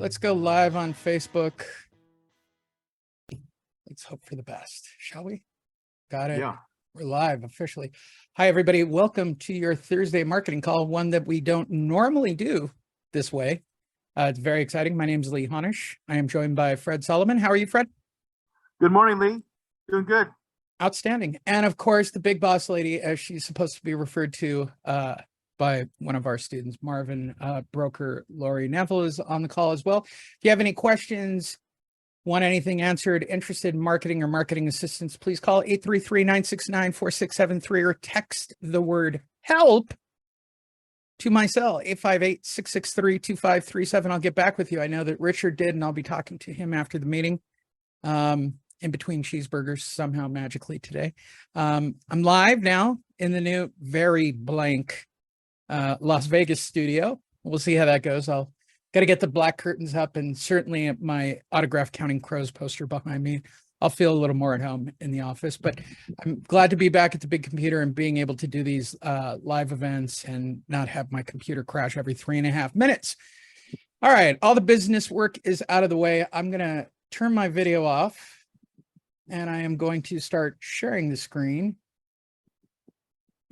Let's go live on Facebook. Let's hope for the best, shall we? Got it. Yeah. We're live officially. Hi, everybody. Welcome to your Thursday marketing call, one that we don't normally do this way. It's very exciting. My name is Lee Honish. I am joined by Fred Solomon. How are you, Fred? Good morning, Lee. Doing good. Outstanding. And of course, the big boss lady, as she's supposed to be referred to by one of our students, Marvin Broker, Lori Neville is on the call as well. If you have any questions, want anything answered, interested in marketing or marketing assistance, please call 833-969-4673 or text the word help to my cell, 858-663-2537. I'll get back with you. I know that Richard did, and I'll be talking to him after the meeting. In between cheeseburgers somehow magically today. I'm live now in the new very blank Las Vegas studio. We'll see how that goes. I'll got to get the black curtains up, and certainly my autograph Counting Crows poster behind me. I'll feel a little more at home in the office, but I'm glad to be back at the big computer and being able to do these live events and not have my computer crash every 3.5 minutes. All right, all the business work is out of the way. I'm gonna turn my video off. And I am going to start sharing the screen.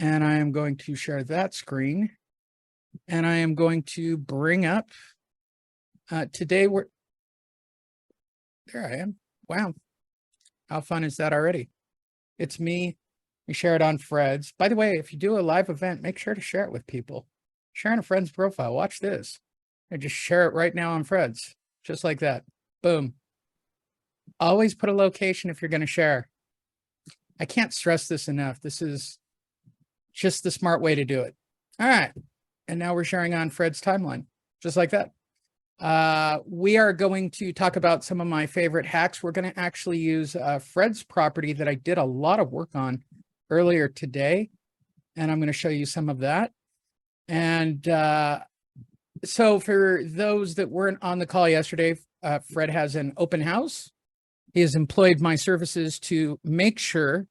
And I am going to share that screen. And I am going to bring up, today there I am. Wow. How fun is that already? It's me. We share it on Fred's. By the way, if you do a live event, make sure to share it with people. Share on a friend's profile. Watch this. I just share it right now on Fred's. Just like that. Boom. Always put a location if you're going to share. I can't stress this enough. This is just the smart way to do it. All right. And now we're sharing on Fred's timeline, just like that. We are going to talk about some of my favorite hacks. We're going to actually use Fred's property that I did a lot of work on earlier today. And I'm going to show you some of that. And so for those that weren't on the call yesterday, Fred has an open house. He has employed my services to make sure.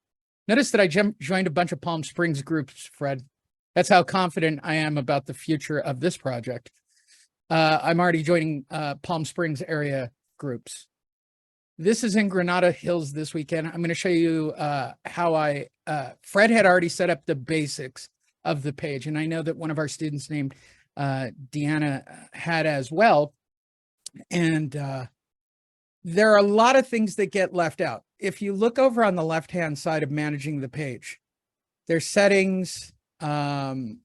Notice that I joined a bunch of Palm Springs groups, Fred. That's how confident I am about the future of this project. I'm already joining Palm Springs area groups. This is in Granada Hills this weekend. I'm going to show you how Fred had already set up the basics of the page. And I know that one of our students named Deanna had as well. And there are a lot of things that get left out. If you look over on the left-hand side of managing the page, there's settings. There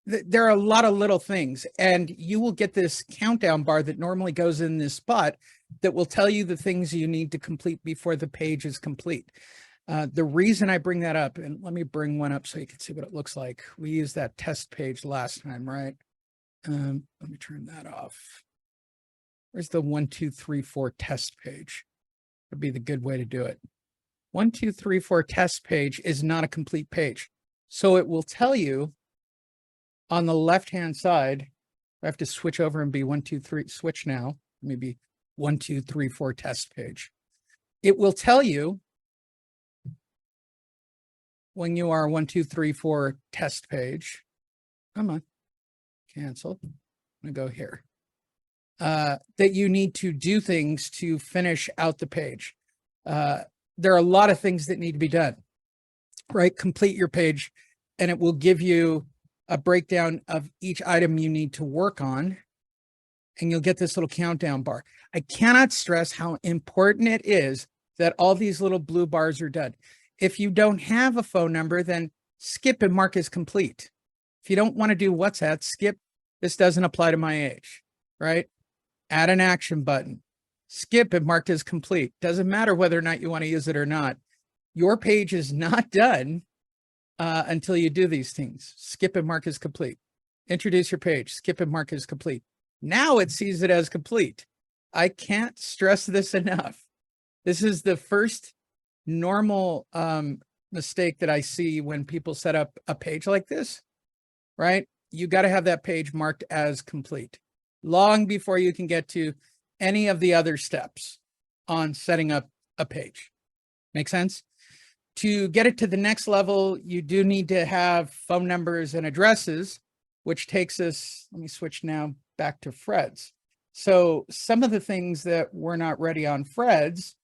are a lot of little things, and you will get this countdown bar that normally goes in this spot that will tell you the things you need to complete before the page is complete. The reason I bring that up, and let me bring one up so you can see what it looks like. We used that test page last time, right? Let me turn that off. Where's the 1, 2, 3, 4 test page? Would be the good way to do it. 1, 2, 3, 4 test page is not a complete page. So it will tell you on the left-hand side, I have to switch over and be 1, 2, 3, switch now, maybe 1, 2, 3, 4 test page. It will tell you when you are 1, 2, 3, 4 test page. Come on, cancel. I'm gonna go here. That you need to do things to finish out the page. There are a lot of things that need to be done, right? Complete your page, and it will give you a breakdown of each item you need to work on, and you'll get this little countdown bar. I cannot stress how important it is that all these little blue bars are done. If you don't have a phone number, then skip and mark as complete. If you don't want to do WhatsApp, skip. This doesn't apply to my age, right? Add an action button, skip and marked as complete. Doesn't matter whether or not you want to use it or not. Your page is not done until you do these things. Skip and mark as complete. Introduce your page, skip and mark as complete. Now it sees it as complete. I can't stress this enough. This is the first normal mistake that I see when people set up a page like this, right? You got to have that page marked as complete long before you can get to any of the other steps on setting up a page. Make sense? To get it to the next level, you do need to have phone numbers and addresses, which takes us, let me switch now back to Fred's. So some of the things that were not ready on Fred's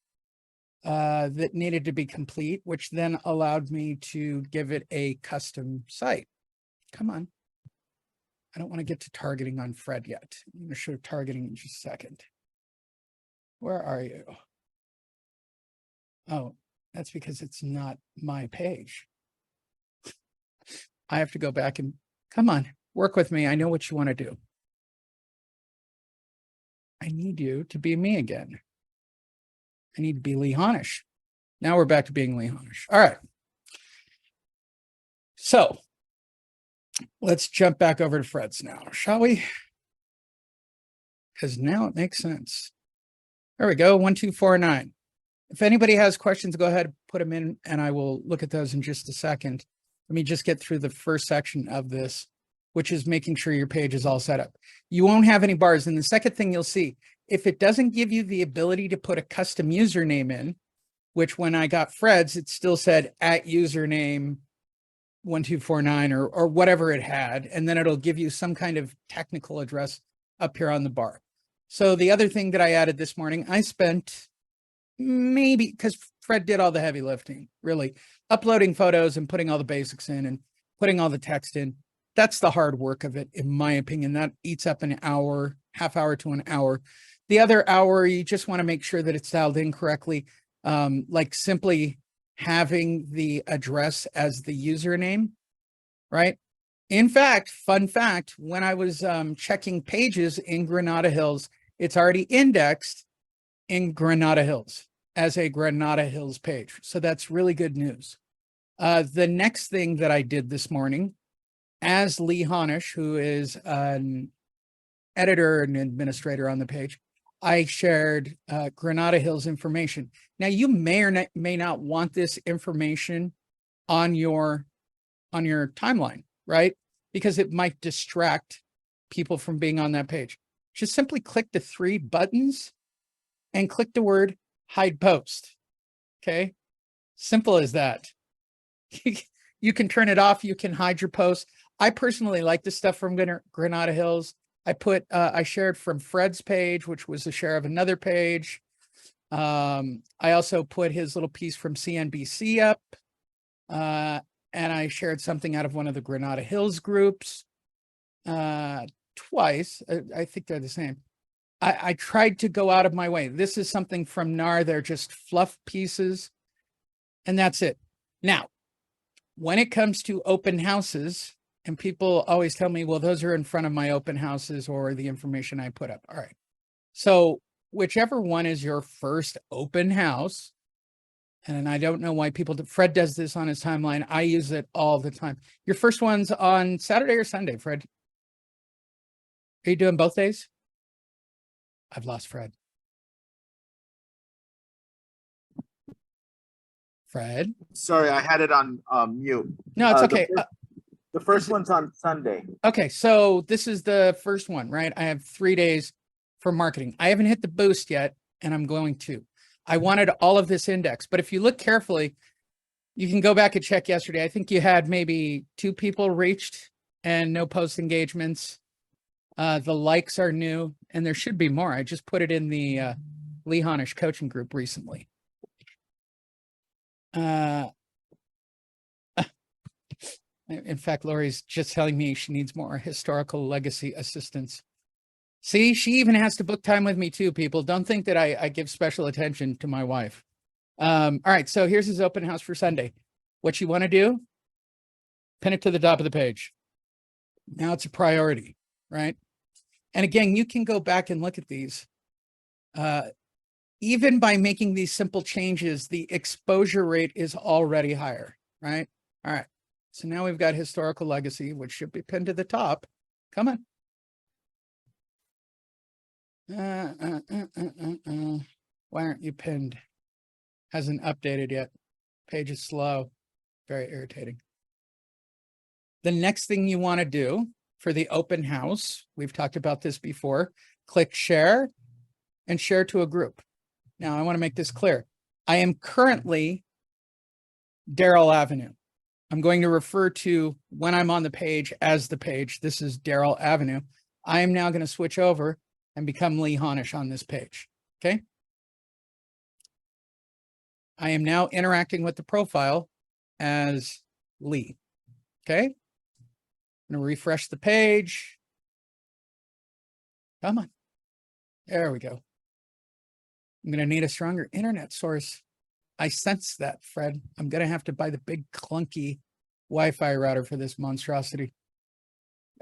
that needed to be complete, which then allowed me to give it a custom site. Come on. I don't want to get to targeting on Fred yet. I'm going to show targeting in just a second. Where are you? Oh, that's because it's not my page. I have to go back and come on, work with me. I know what you want to do. I need you to be me again. I need to be Lee Honish. Now we're back to being Lee Honish. All right. So let's jump back over to Fred's now, shall we? Because now it makes sense. There we go, 1249. If anybody has questions, go ahead, put them in, and I will look at those in just a second. Let me just get through the first section of this, which is making sure your page is all set up. You won't have any bars. And the second thing you'll see, if it doesn't give you the ability to put a custom username in, which when I got Fred's, it still said @username 1249 or whatever it had, and then it'll give you some kind of technical address up here on the bar. So the other thing that I added this morning, I spent maybe, because Fred did all the heavy lifting, really, uploading photos and putting all the basics in and putting all the text in. That's the hard work of it, in my opinion. That eats up an hour, half hour to an hour. The other hour, you just want to make sure that it's dialed in correctly, like simply having the address as the username, right? In fact, fun fact, when I was checking pages in Granada Hills, it's already indexed in Granada Hills as a Granada Hills page. So that's really good news. The next thing that I did this morning, as Lee Honish, who is an editor and administrator on the page, I shared Granada Hills information. Now, you may or may not want this information on your timeline, right? Because it might distract people from being on that page. Just simply click the 3 buttons and click the word hide post. Okay. Simple as that. You can turn it off. You can hide your post. I personally like the stuff from Granada Hills. I shared from Fred's page, which was a share of another page. I also put his little piece from CNBC up. And I shared something out of one of the Granada Hills groups twice. I think they're the same. I tried to go out of my way. This is something from NAR. They're just fluff pieces, and that's it. Now, when it comes to open houses, and people always tell me, well, those are in front of my open houses or the information I put up. All right. So whichever one is your first open house, and I don't know why Fred does this on his timeline. I use it all the time. Your first one's on Saturday or Sunday, Fred? Are you doing both days? I've lost Fred. Fred? Sorry, I had it on mute. No, it's okay. The first one's on Sunday. Okay, so this is the first one, right? I have 3 days for marketing. I haven't hit the boost yet, and I'm going to. I wanted all of this index, but if you look carefully, you can go back and check yesterday. I think you had maybe 2 people reached and no post engagements. The likes are new, and there should be more. I just put it in the Lee Honish coaching group recently. In fact, Lori's just telling me she needs more historical legacy assistance. See, she even has to book time with me too, people. Don't think that I give special attention to my wife. All right, so here's his open house for Sunday. What you want to do, pin it to the top of the page. Now it's a priority, right? And again, you can go back and look at these. Even by making these simple changes, the exposure rate is already higher, right? All right. So now we've got historical legacy, which should be pinned to the top. Come on. Why aren't you pinned? Hasn't updated yet. Page is slow. Very irritating. The next thing you want to do for the open house, we've talked about this before, click share and share to a group. Now I want to make this clear. I am currently Daryl Avenue. I'm going to refer to when I'm on the page as the page. This is Daryl Avenue. I am now going to switch over and become Lee Honish on this page. Okay. I am now interacting with the profile as Lee. Okay. I'm going to refresh the page. Come on. There we go. I'm going to need a stronger internet source. I sense that, Fred. I'm going to have to buy the big clunky Wi-Fi router for this monstrosity.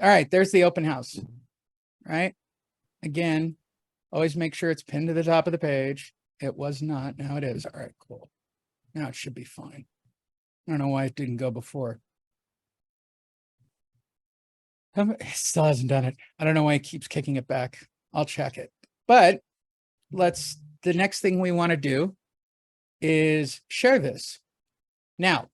All right, there's the open house, right? Again, always make sure it's pinned to the top of the page. It was not. Now it is. All right, cool. Now it should be fine. I don't know why it didn't go before. It still hasn't done it. I don't know why it keeps kicking it back. I'll check it. But the next thing we want to do is share this. Now,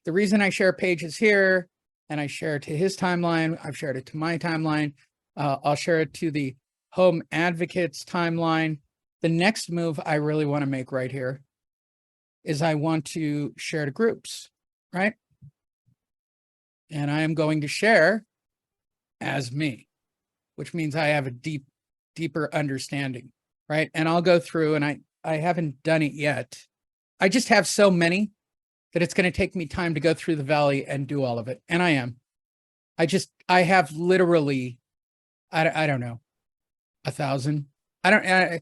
the reason I share pages here and I share it to his timeline, I've shared it to my timeline. I'll share it to the Home Advocates timeline. The next move I really want to make right here is I want to share to groups, right? And I am going to share as me, which means I have a deeper understanding, right? And I'll go through, and I haven't done it yet. I just have so many that it's going to take me time to go through the valley and do all of it. And I am. I have literally, I don't know, 1,000. I'm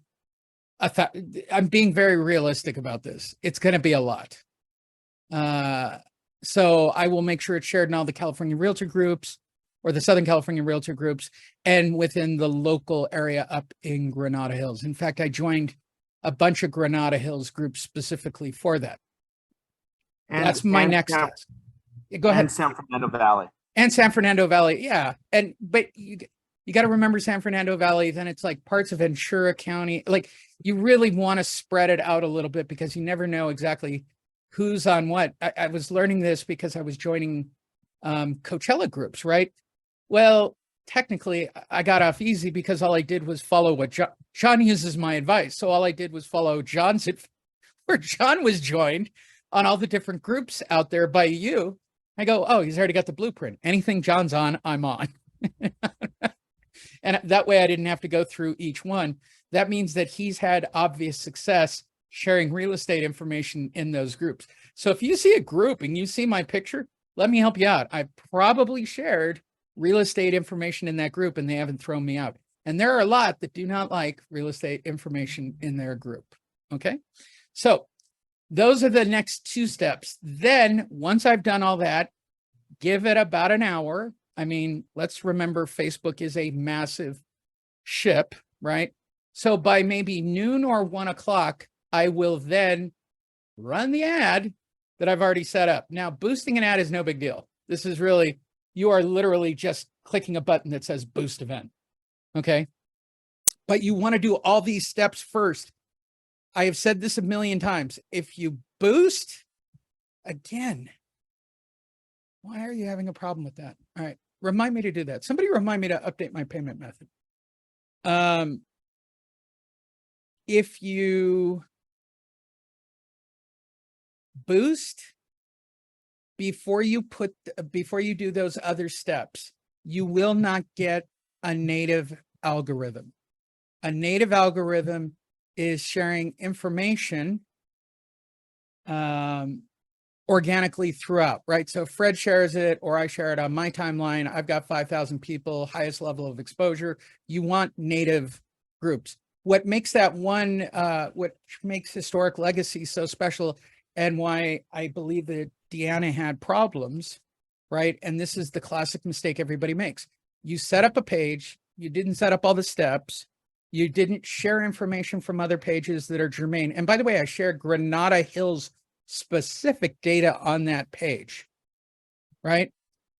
being very realistic about this. It's going to be a lot. So I will make sure it's shared in all the California Realtor groups or the Southern California Realtor groups and within the local area up in Granada Hills. In fact, I joined a bunch of Granada Hills groups specifically for that. That's my next task. Go ahead. And San Fernando Valley. And San Fernando Valley, yeah. But you got to remember San Fernando Valley, then it's like parts of Ventura County. Like you really want to spread it out a little bit because you never know exactly who's on what. I was learning this because I was joining Coachella groups, right? Well, technically I got off easy because all I did was follow what John uses my advice. So all I did was follow John's, where John was joined on all the different groups out there by you. I go, oh, he's already got the blueprint. Anything John's on, I'm on. And that way I didn't have to go through each one. That means that he's had obvious success sharing real estate information in those groups. So if you see a group and you see my picture, let me help you out. I probably shared real estate information in that group and they haven't thrown me out. And there are a lot that do not like real estate information in their group. Okay. So those are the next two steps. Then once I've done all that, give it about an hour. I mean, let's remember Facebook is a massive ship, right? So by maybe noon or 1 o'clock, I will then run the ad that I've already set up. Now, boosting an ad is no big deal. This is really, you are literally just clicking a button that says boost event. Okay. But you want to do all these steps first. I have said this a million times. If you boost, again, why are you having a problem with that? All right. Remind me to do that. Somebody remind me to update my payment method. If you boost before you do those other steps, you will not get a native algorithm. A native algorithm is sharing information organically throughout, right? So if Fred shares it or I share it on my timeline, I've got 5,000 people, highest level of exposure. You want native groups. What makes that one, what makes Historic Legacy so special and why I believe that Deanna had problems, right? And this is the classic mistake everybody makes. You set up a page, you didn't set up all the steps, you didn't share information from other pages that are germane. And by the way, I shared Granada Hills specific data on that page, right?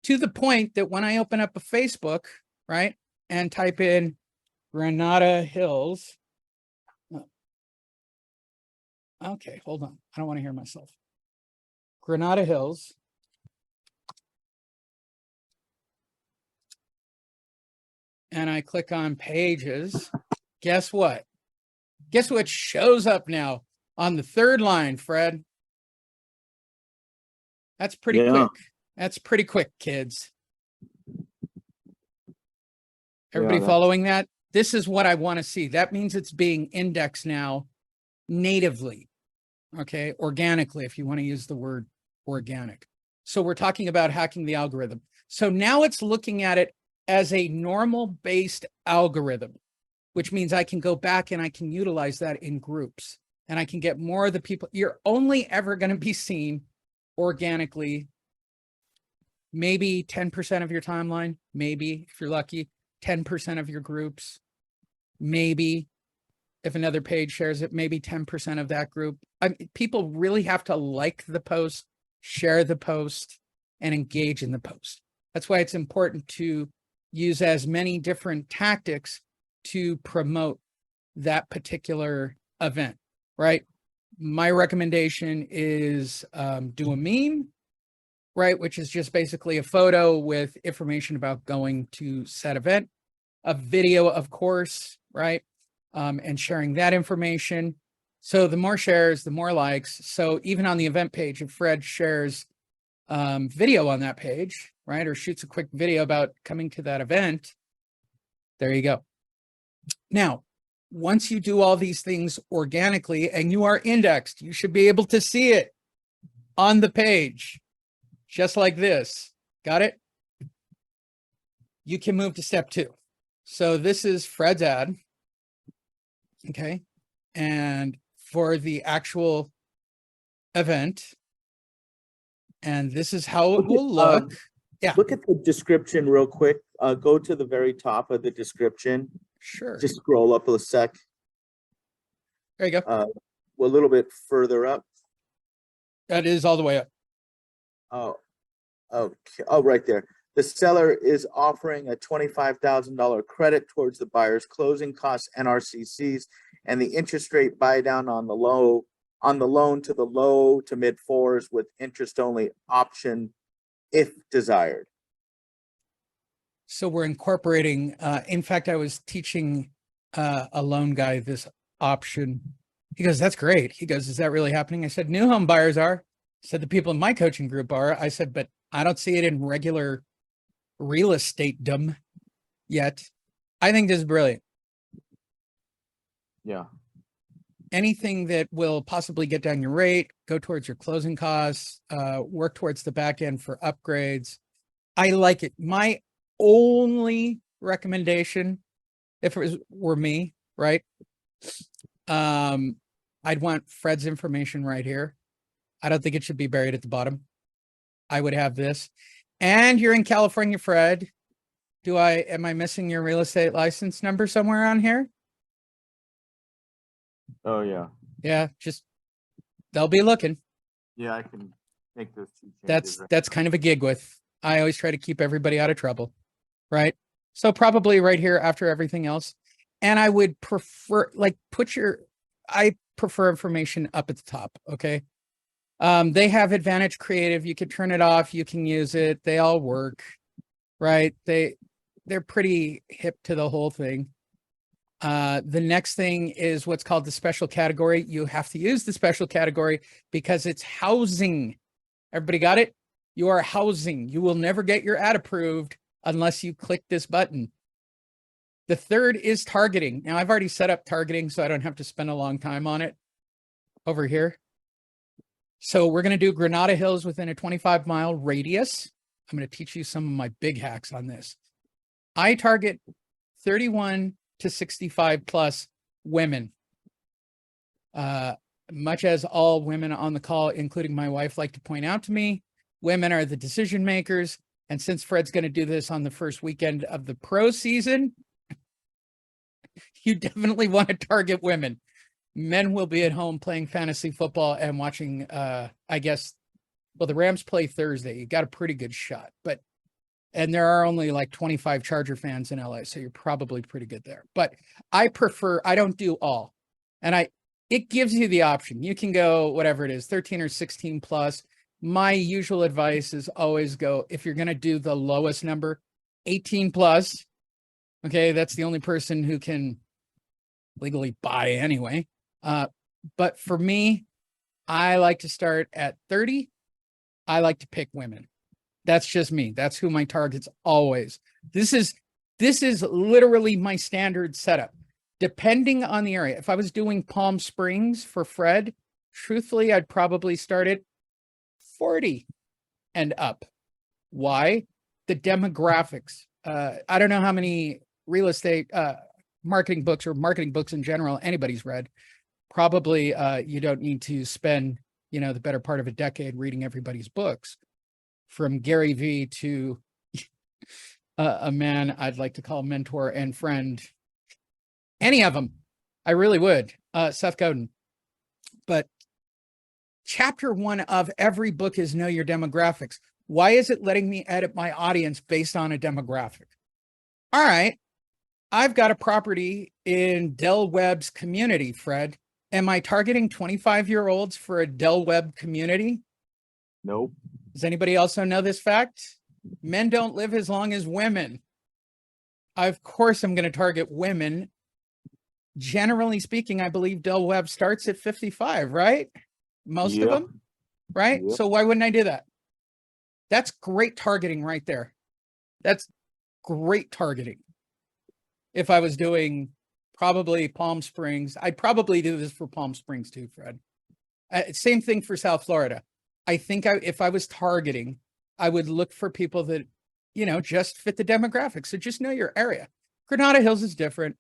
To the point that when I open up a Facebook, right, and type in Granada Hills, okay, hold on. I don't want to hear myself. Granada Hills. And I click on pages. Guess what? Guess what shows up now on the third line, Fred? That's pretty quick. That's pretty quick, kids. Everybody following that? This is what I want to see. That means it's being indexed now natively, okay, organically, if you want to use the word organic. So we're talking about hacking the algorithm. So now it's looking at it as a normal based algorithm, which means I can go back and I can utilize that in groups and I can get more of the people. You're only ever going to be seen organically, maybe 10% of your timeline, maybe if you're lucky, 10% of your groups, maybe if another page shares it, maybe 10% of that group. People really have to like the post, share the post, and engage in the post. That's why it's important to use as many different tactics to promote that particular event, right? My recommendation is do a meme, right? Which is just basically a photo with information about going to said event, a video, of course, right? And sharing that information. So the more shares, the more likes. So even on the event page, if Fred shares video on that page, right, or shoots a quick video about coming to that event, there you go. Now, once you do all these things organically and you are indexed, you should be able to see it on the page, just like this. Got it? You can move to step 2. So this is Fred's ad. Okay. And for the actual event, and this is how it will look. Yeah. Look at the description real quick. Go to the very top of the description. Sure. Just scroll up a sec. There you go. A little bit further up. That is all the way up. Oh, okay. Oh, right there. The seller is offering a $25,000 credit towards the buyer's closing costs, NRCCs, and the interest rate buy down on the loan to the low to mid 4s with interest only option if desired. So we're incorporating, in fact, I was teaching a loan guy this option. He goes, that's great. He goes, is that really happening? I said, new home buyers are. I said, the people in my coaching group are. I said, but I don't see it in regular real estate-dom yet. I think this is brilliant. Yeah. Anything that will possibly get down your rate, go towards your closing costs, work towards the back end for upgrades. I like it. My only recommendation, if it were me, right? I'd want Fred's information right here. I don't think it should be buried at the bottom. I would have this. And you're in California, Fred. Am I missing your real estate license number somewhere on here? Oh, yeah. Yeah, just, they'll be looking. Yeah, I can make those 2 changes. That's kind of a gig with. I always try to keep everybody out of trouble, right? So probably right here after everything else. And I would prefer, like, I prefer information up at the top, okay? They have Advantage Creative. You could turn it off. You can use it. They all work, right? They're pretty hip to the whole thing. The next thing is what's called the special category. You have to use the special category because it's housing. Everybody got it? You are housing. You will never get your ad approved unless you click this button. The third is targeting. Now, I've already set up targeting, so I don't have to spend a long time on it over here. So we're going to do Granada Hills within a 25-mile radius. I'm going to teach you some of my big hacks on this. I target 31 to 65 plus women. Much as all women on the call, including my wife, like to point out to me, women are the decision makers. And since Fred's going to do this on the first weekend of the pro season, you definitely want to target women. Men will be at home playing fantasy football and watching, I guess, well, the Rams play Thursday. You got a pretty good shot, and there are only like 25 Charger fans in LA, so you're probably pretty good there. But I don't do all. And it gives you the option. You can go whatever it is, 13 or 16 plus. My usual advice is always go, if you're going to do the lowest number, 18 plus. Okay, that's the only person who can legally buy anyway. But for me, I like to start at 30. I like to pick women. That's just me. That's who my target's always. This This is literally my standard setup. Depending on the area, if I was doing Palm Springs for Fred, truthfully, I'd probably start at 40 and up. Why? The demographics. I don't know how many real estate marketing books or marketing books in general anybody's read. Probably you don't need to spend, the better part of a decade reading everybody's books, from Gary Vee to a man I'd like to call mentor and friend. Any of them. I really would. Seth Godin. But chapter 1 of every book is know your demographics. Why is it letting me edit my audience based on a demographic? All right. I've got a property in Del Webb's community, Fred. Am I targeting 25-year-olds for a Del Webb community? Nope. Does anybody also know this fact? Men don't live as long as women. Of course, I'm going to target women. Generally speaking, I believe Del Webb starts at 55, right? Most of them, right? Yep. So why wouldn't I do that? That's great targeting right there. That's great targeting. If I was doing probably Palm Springs, I'd probably do this for Palm Springs too, Fred. Same thing for South Florida. I think if I was targeting, I would look for people that, just fit the demographics. So just know your area. Granada Hills is different.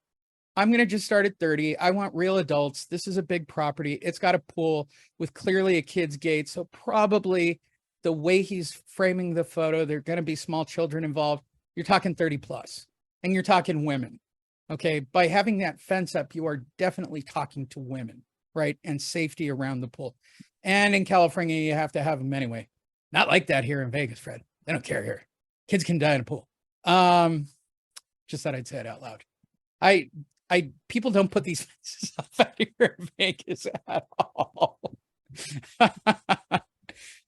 I'm going to just start at 30. I want real adults. This is a big property. It's got a pool with clearly a kid's gate. So probably the way he's framing the photo, there are going to be small children involved. You're talking 30 plus, and you're talking women. Okay. By having that fence up, you are definitely talking to women, right? And safety around the pool. And in California, you have to have them anyway. Not like that here in Vegas, Fred. They don't care here. Kids can die in a pool. Just thought I'd say it out loud. People don't put these fences up out here in Vegas at all.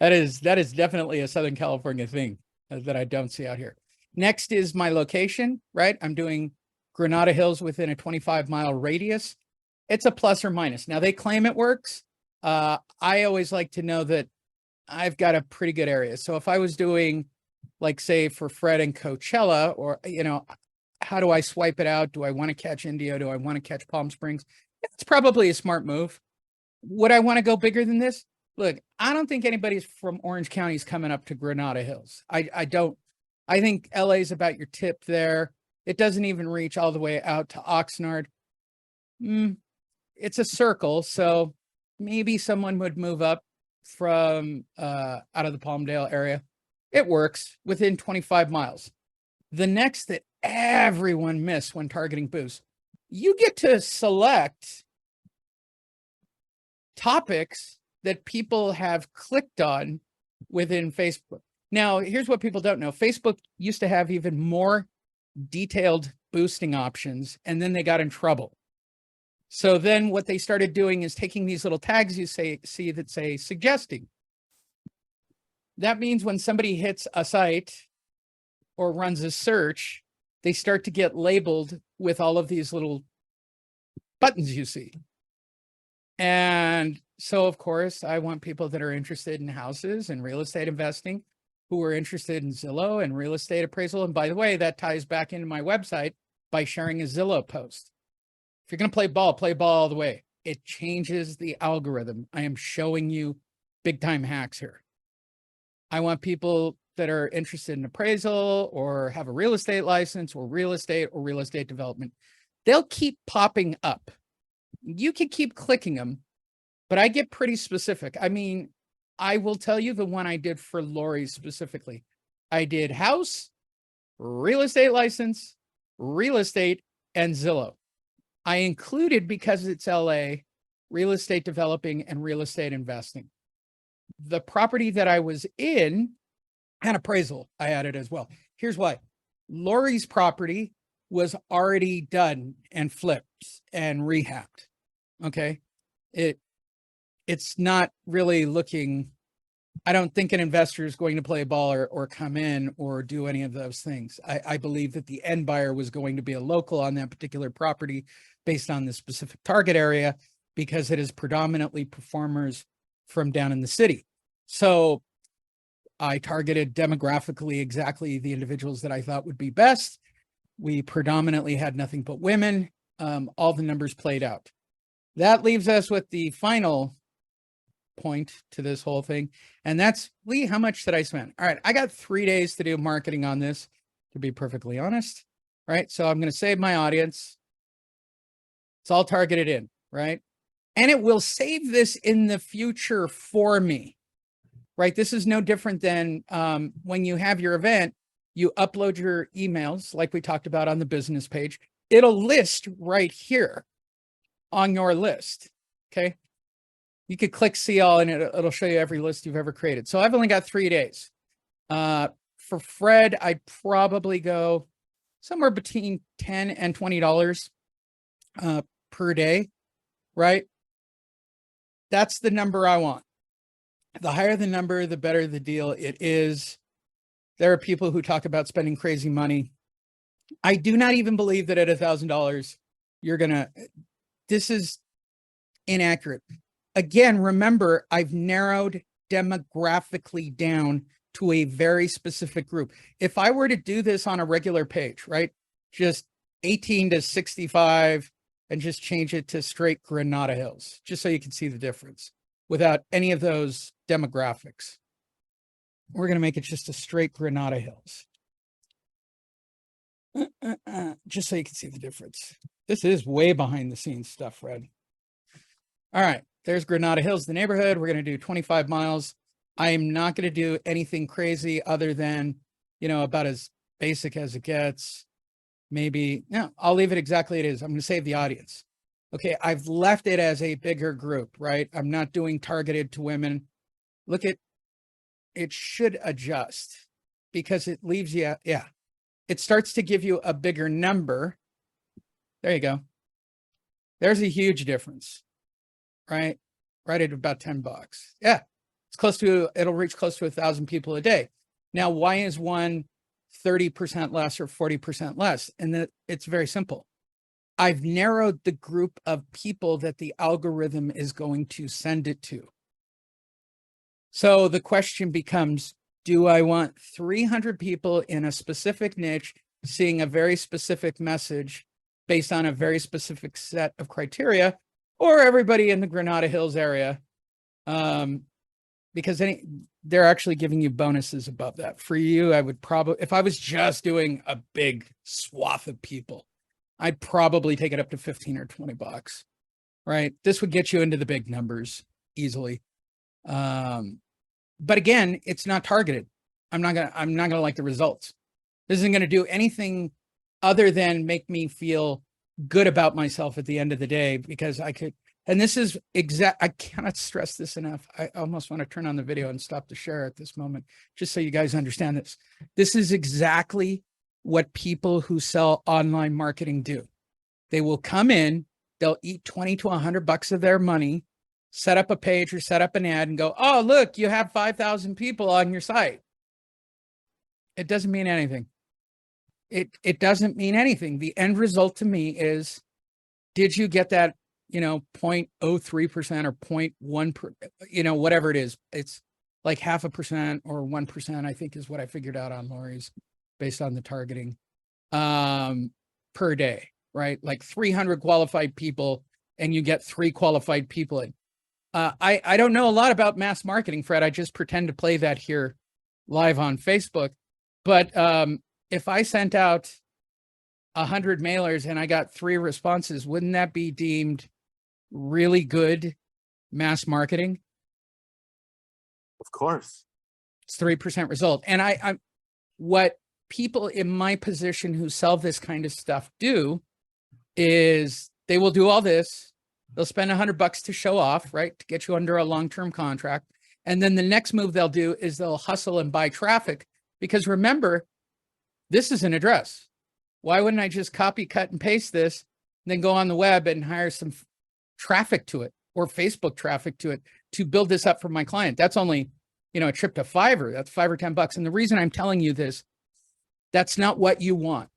That is definitely a Southern California thing that I don't see out here. Next is my location, right? I'm doing Granada Hills within a 25-mile radius. It's a plus or minus. Now they claim it works. I always like to know that I've got a pretty good area. So if I was doing, like, say, for Fred and Coachella, or, how do I swipe it out? Do I want to catch Indio? Do I want to catch Palm Springs? It's probably a smart move. Would I want to go bigger than this? Look, I don't think anybody's from Orange County is coming up to Granada Hills. I don't. I think LA is about your tip there. It doesn't even reach all the way out to Oxnard. It's a circle, so maybe someone would move up from out of the Palmdale area. It works within 25 miles. The next that everyone miss when targeting boosts, you get to select topics that people have clicked on within Facebook. Now, here's what people don't know. Facebook used to have even more detailed boosting options, and then they got in trouble. So then what they started doing is taking these little tags you see that say suggesting. That means when somebody hits a site or runs a search, they start to get labeled with all of these little buttons you see. And so, of course, I want people that are interested in houses and real estate investing, who are interested in Zillow and real estate appraisal. And by the way, that ties back into my website by sharing a Zillow post. If you're going to play ball all the way. It changes the algorithm. I am showing you big time hacks here. I want people that are interested in appraisal or have a real estate license or real estate development. They'll keep popping up. You can keep clicking them, but I get pretty specific. I mean, I will tell you the one I did for Lori specifically. I did house, real estate license, real estate, and Zillow. I included, because it's LA, real estate developing and real estate investing. The property that I was in, and appraisal, I added as well. Here's why. Lori's property was already done and flipped and rehabbed. Okay. It's not really looking, I don't think an investor is going to play ball or come in or do any of those things. I believe that the end buyer was going to be a local on that particular property based on the specific target area, because it is predominantly performers from down in the city. So I targeted demographically exactly the individuals that I thought would be best. We predominantly had nothing but women. All the numbers played out. That leaves us with the final point to this whole thing. And that's, Lee, how much did I spend? All right, I got 3 days to do marketing on this, to be perfectly honest. Right. So I'm going to save my audience. It's all targeted in, right? And it will save this in the future for me, right? This is no different than when you have your event, you upload your emails like we talked about on the business page. It'll list right here on your list, okay? You could click see all and it'll show you every list you've ever created. So I've only got 3 days. For Fred, I'd probably go somewhere between $10 and $20 per day, right? That's the number I want. The higher the number, the better the deal it is. There are people who talk about spending crazy money. I do not even believe that at $1,000, this is inaccurate. Again, remember, I've narrowed demographically down to a very specific group. If I were to do this on a regular page, right, just 18 to 65 and just change it to straight Granada Hills, just so you can see the difference without any of those demographics. We're going to make it just a straight Granada Hills. Just so you can see the difference. This is way behind the scenes stuff, Fred. All right, there's Granada Hills, the neighborhood. We're going to do 25 miles. I am not going to do anything crazy other than, about as basic as it gets. Maybe, no, I'll leave it exactly it is. I'm going to save the audience. Okay, I've left it as a bigger group, right? I'm not doing targeted to women. Look at, it should adjust because it leaves you, yeah. It starts to give you a bigger number. There you go. There's a huge difference, right? Right at about $10. Yeah, it's close to, it'll reach close to 1,000 people a day. Now, why is one 30% less or 40% less? And it's very simple. I've narrowed the group of people that the algorithm is going to send it to. So the question becomes, do I want 300 people in a specific niche seeing a very specific message based on a very specific set of criteria, or everybody in the Granada Hills area? Because they're actually giving you bonuses above that. For you, I would probably, if I was just doing a big swath of people, I'd probably take it up to 15 or 20 bucks, right? This would get you into the big numbers easily. But again, it's not targeted. I'm not gonna like the results. This isn't gonna do anything other than make me feel good about myself at the end of the day, because I could, and this is I cannot stress this enough. I almost want to turn on the video and stop the share at this moment, just so you guys understand this. This is exactly what people who sell online marketing do. They will come in, they'll eat 20 to 100 bucks of their money, set up a page or set up an ad and go, oh, look, you have 5,000 people on your site. It doesn't mean anything. It doesn't mean anything. The end result to me is, did you get that, 0.03% or 0.1%, whatever it is. It's like 0.5% or 1%, I think is what I figured out on Lori's based on the targeting per day, right? Like 300 qualified people and you get 3 qualified people in. I don't know a lot about mass marketing, Fred. I just pretend to play that here live on Facebook. But if I sent out 100 mailers and I got 3 responses, wouldn't that be deemed really good mass marketing? Of course. It's 3% result. And I what people in my position who sell this kind of stuff do is they will do all this. They'll spend $100 to show off, right? To get you under a long-term contract. And then the next move they'll do is they'll hustle and buy traffic, because remember, this is an address. Why wouldn't I just copy, cut, and paste this, and then go on the web and hire some traffic to it, or Facebook traffic to it, to build this up for my client? That's only, a trip to Fiverr. That's $5 or $10. And the reason I'm telling you this, that's not what you want.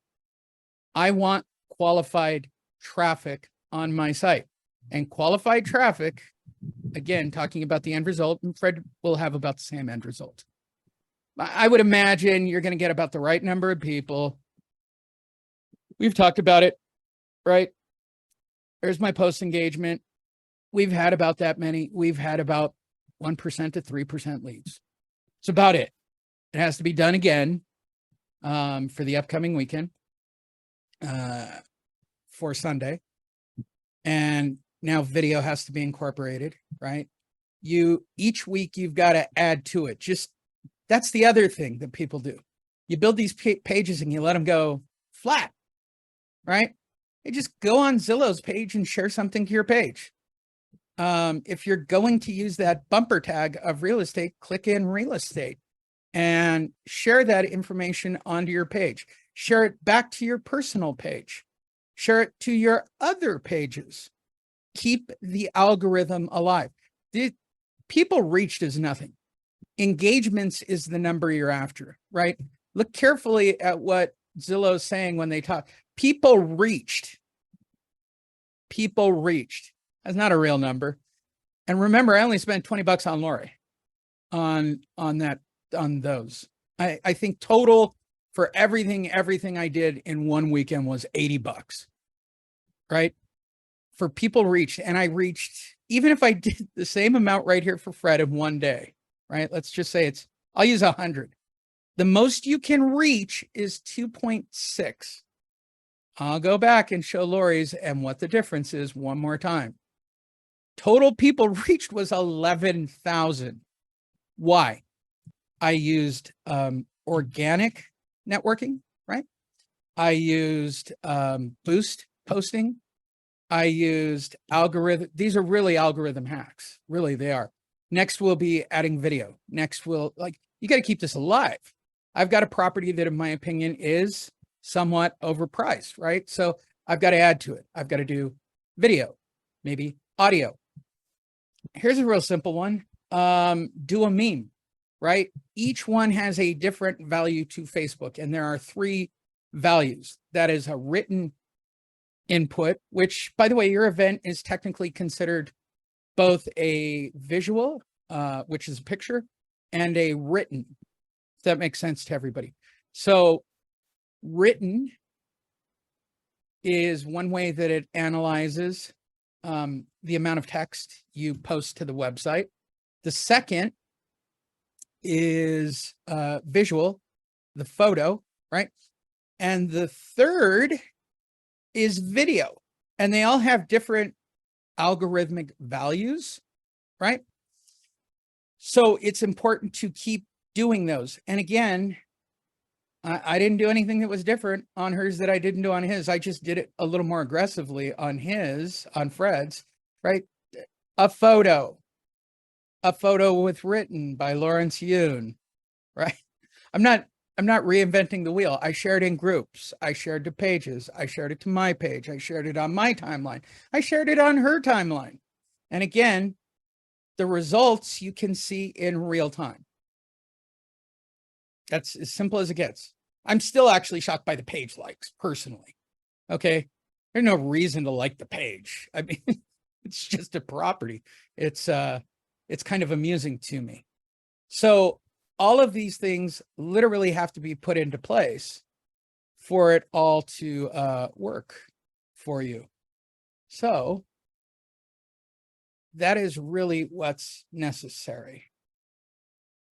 I want qualified traffic on my site. And qualified traffic, again, talking about the end result, and Fred will have about the same end result. I would imagine you're going to get about the right number of people. We've talked about it, right? There's my post engagement. We've had about that many. We've had about 1% to 3% leads. It's about it. It has to be done again for the upcoming weekend for Sunday. And now video has to be incorporated, right? Each week you've got to add to it. Just that's the other thing that people do. You build these pages and you let them go flat, right? You just go on Zillow's page and share something to your page. If you're going to use that bumper tag of real estate, click in real estate and share that information onto your page. Share it back to your personal page. Share it to your other pages. Keep the algorithm alive. The people reached is nothing. Engagements is the number you're after, right? Look carefully at what Zillow's saying when they talk. People reached. People reached. That's not a real number. And remember, I only spent $20 on Lori on those. I think total for everything I did in one weekend was $80, right? For people reached, and I reached, even if I did the same amount right here for Fred in one day, right? Let's just say I'll use 100. The most you can reach is 2.6. I'll go back and show Lori's and what the difference is one more time. Total people reached was 11,000. Why? I used organic networking, right? I used boost posting. I used algorithm. These are really algorithm hacks. Really, they are. Next, we'll be adding video. Next, you got to keep this alive. I've got a property that, in my opinion, is somewhat overpriced, right? So I've got to add to it. I've got to do video, maybe audio. Here's a real simple one. Do a meme, right? Each one has a different value to Facebook, and there are 3 values. That is a written input, which, by the way, your event is technically considered both a visual, which is a picture, and a written, if that makes sense to everybody. So written is one way that it analyzes the amount of text you post to the website. The second is visual, the photo, right? And the third is video. And they all have different algorithmic values, right? So it's important to keep doing those. And again, I didn't do anything that was different on hers that I didn't do on his. I just did it a little more aggressively on Fred's, right? A photo with written by Lawrence Yoon, right? I'm not reinventing the wheel. I shared in groups. I shared to pages. I shared it to my page. I shared it on my timeline. I shared it on her timeline. And again, the results you can see in real time. That's as simple as it gets. I'm still actually shocked by the page likes personally. Okay. There's no reason to like the page. I mean, it's just a property. It's kind of amusing to me. So all of these things literally have to be put into place for it all to work for you. So that is really what's necessary.